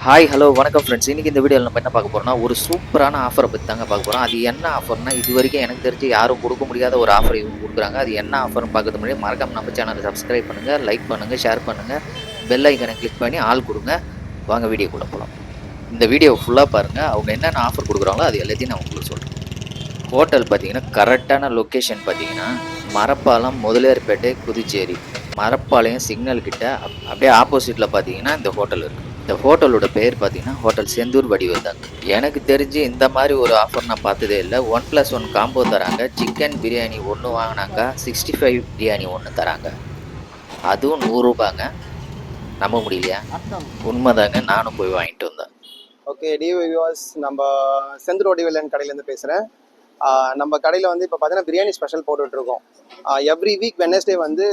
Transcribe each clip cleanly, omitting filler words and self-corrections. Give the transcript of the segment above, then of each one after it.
Hi hello வணக்கம் friends. இன்றைக்கி இந்த வீடியோவில் நம்ம என்ன பார்க்க போகிறோம்னா, ஒரு சூப்பரான ஆஃபரை பற்றி தாங்க பார்க்க போகிறோம். அது என்ன ஆஃபர்னா, இது வரைக்கும் எனக்கு தெரிஞ்சு யாரும் கொடுக்க முடியாத ஒரு ஆஃபர் இவங்க கொடுக்குறாங்க. அது என்ன ஆஃபர்னு பார்க்கறது முன்னாடி மறக்காம நம்ம சேனலை சப்ஸ்கிரைப் பண்ணுங்கள், லைக் பண்ணுங்கள், ஷேர் பண்ணுங்கள், பெல் ஐக்கனை கிளிக் பண்ணி ஆல் கொடுங்க. வாங்க வீடியோக்குள்ளே போகலாம். இந்த வீடியோவை ஃபுல்லாக பாருங்கள். அவங்க என்னென்ன ஆஃபர் கொடுக்குறாங்களோ அது எல்லாத்தையும் நான் உங்களுக்கு சொல்கிறேன். ஹோட்டல் பார்த்தீங்கன்னா, கரெக்டான லொக்கேஷன் பார்த்தீங்கன்னா, மரப்பாலம், முதலியார்பேட்டை, புதுச்சேரி. மரப்பாளையம் சிக்னல் கிட்ட அப்படியே ஆப்போசிட்டில் பார்த்தீங்கன்னா இந்த ஹோட்டல் இருக்குது. இந்த ஹோட்டலோட பேர் பார்த்தீங்கன்னா ஹோட்டல் செந்தூர் வடிவேல் தாங்க. எனக்கு தெரிஞ்சு இந்த மாதிரி ஒரு ஆஃபர் நான் பார்த்ததே இல்லை. 1+1 காம்போ தராங்க. சிக்கன் பிரியாணி ஒன்று வாங்கினாக்கா 65 பிரியாணி ஒன்று தராங்க. அதுவும் 100 ரூபாங்க. நம்ப முடியலையா? உண்மைதாங்க, நானும் போய் வாங்கிட்டு வந்தேன். ஓகே வியூவர்ஸ், நம்ம செந்தூர் வடிவேலன் கடையிலேருந்து பேசுகிறேன். நம்ம கடையில் வந்து இப்போ பார்த்தீங்கன்னா பிரியாணி ஸ்பெஷல் போட்டுட்ருக்கோம். எவ்ரி வீக் வெனஸ்டே வந்து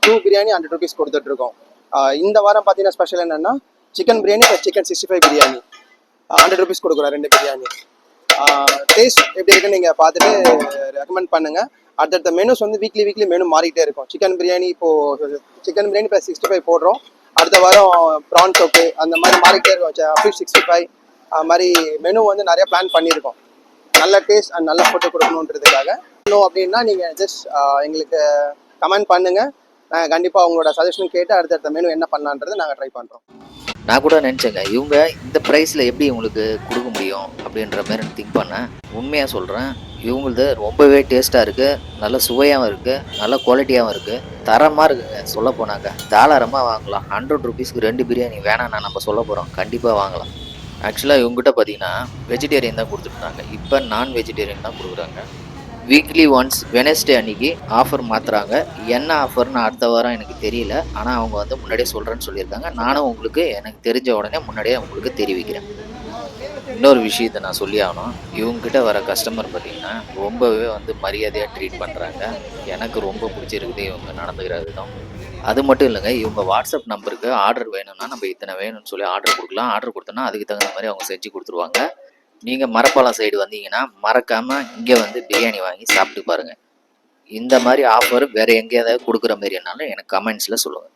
2 பிரியாணி 100 ருபீஸ் கொடுத்துட்ருக்கோம். இந்த வாரம் பார்த்தீங்கன்னா ஸ்பெஷல் என்னென்னா chicken biryani plus chicken 65 biryani 100 rupees கொடுக்குறோம். 2 பிரியாணி. டேஸ்ட் எப்படி இருக்குன்னு நீங்கள் பார்த்துட்டு ரெக்கமெண்ட் பண்ணுங்கள். அடுத்தடுத்த மெனுஸ் வந்து வீக்லி மெனு மாறிக்கிட்டே இருக்கும். சிக்கன் பிரியாணி இப்போது சிக்கன் பிரியாணி ப்ளஸ் 65 போடுறோம். அடுத்த வாரம் ப்ரான் சோப்பு அந்த மாதிரி மாறிக்கிட்டே இருக்கும். ஃபிஷ் 65 அது மாதிரி மெனு வந்து நிறைய பிளான் பண்ணியிருக்கோம். நல்ல டேஸ்ட் அண்ட் நல்ல ஃபுட்டு கொடுக்கணுன்றதுக்காக. இன்னும் அப்படின்னா நீங்கள் ஜஸ்ட் எங்களுக்கு கமெண்ட் பண்ணுங்கள். நாங்கள் கண்டிப்பாக உங்களோட சஜஷன் கேட்டு அடுத்தடுத்த மெனு என்ன பண்ணலான்றதை நாங்கள் ட்ரை பண்ணுறோம். நான் கூட நினச்சேங்க, இவங்க இந்த ப்ரைஸில் எப்படி இவங்களுக்கு கொடுக்க முடியும் அப்படின்ற மாதிரி திங்க் பண்ணேன். உண்மையாக சொல்கிறேன், இவங்களது ரொம்பவே டேஸ்ட்டாக இருக்குது, நல்ல சுவையாகவும் இருக்குது, நல்ல குவாலிட்டியாகவும் இருக்குது, தரமாக இருக்குங்க. சொல்ல போனாங்க தாராளமாக வாங்கலாம். 100 ருபீஸ்க்கு 2 பிரியாணி வேணாம் நம்ம சொல்ல போகிறோம், கண்டிப்பாக வாங்கலாம். ஆக்சுவலாக இவங்ககிட்ட பார்த்தீங்கன்னா வெஜிடேரியன் தான் கொடுத்துருந்தாங்க. இப்போ நான் வெஜிடேரியன் தான் கொடுக்குறாங்க. வீக்லி ஒன்ஸ் வெனஸ்டே அன்றைக்கி ஆஃபர் மாற்றுறாங்க. என்ன ஆஃபர்னு அடுத்த வாரம் எனக்கு தெரியல. ஆனால் அவங்க வந்து முன்னாடியே சொல்கிறேன்னு சொல்லியிருக்காங்க. நானும் உங்களுக்கு எனக்கு தெரிஞ்ச உடனே முன்னாடியே உங்களுக்கு தெரிவிக்கிறேன். இன்னொரு விஷயத்தை நான் சொல்லி ஆகணும். இவங்ககிட்ட வர கஸ்டமர் பார்த்திங்கன்னா ரொம்பவே வந்து மரியாதையாக ட்ரீட் பண்ணுறாங்க. எனக்கு ரொம்ப பிடிச்சிருக்குது இவங்க நடந்துக்கிற விதம். அது மட்டும் இல்லைங்க, இவங்க வாட்ஸ்அப் நம்பருக்கு ஆர்டர் வேணும்னா நம்ம இத்தனை வேணும்னு சொல்லி ஆர்டர் கொடுக்கலாம். ஆர்டர் கொடுத்தோன்னா அதுக்கு தகுந்த மாதிரி அவங்க செஞ்சு கொடுத்துருவாங்க. நீங்கள் மரப்பாலம் சைடு வந்தீங்கன்னா மறக்காமல் இங்கே வந்து பிரியாணி வாங்கி சாப்பிட்டு பாருங்கள். இந்த மாதிரி ஆஃபர் வேறு எங்கேயாவது கொடுக்குற மாதிரினாலும் எனக்கு கமெண்ட்ஸில் சொல்லுங்கள்.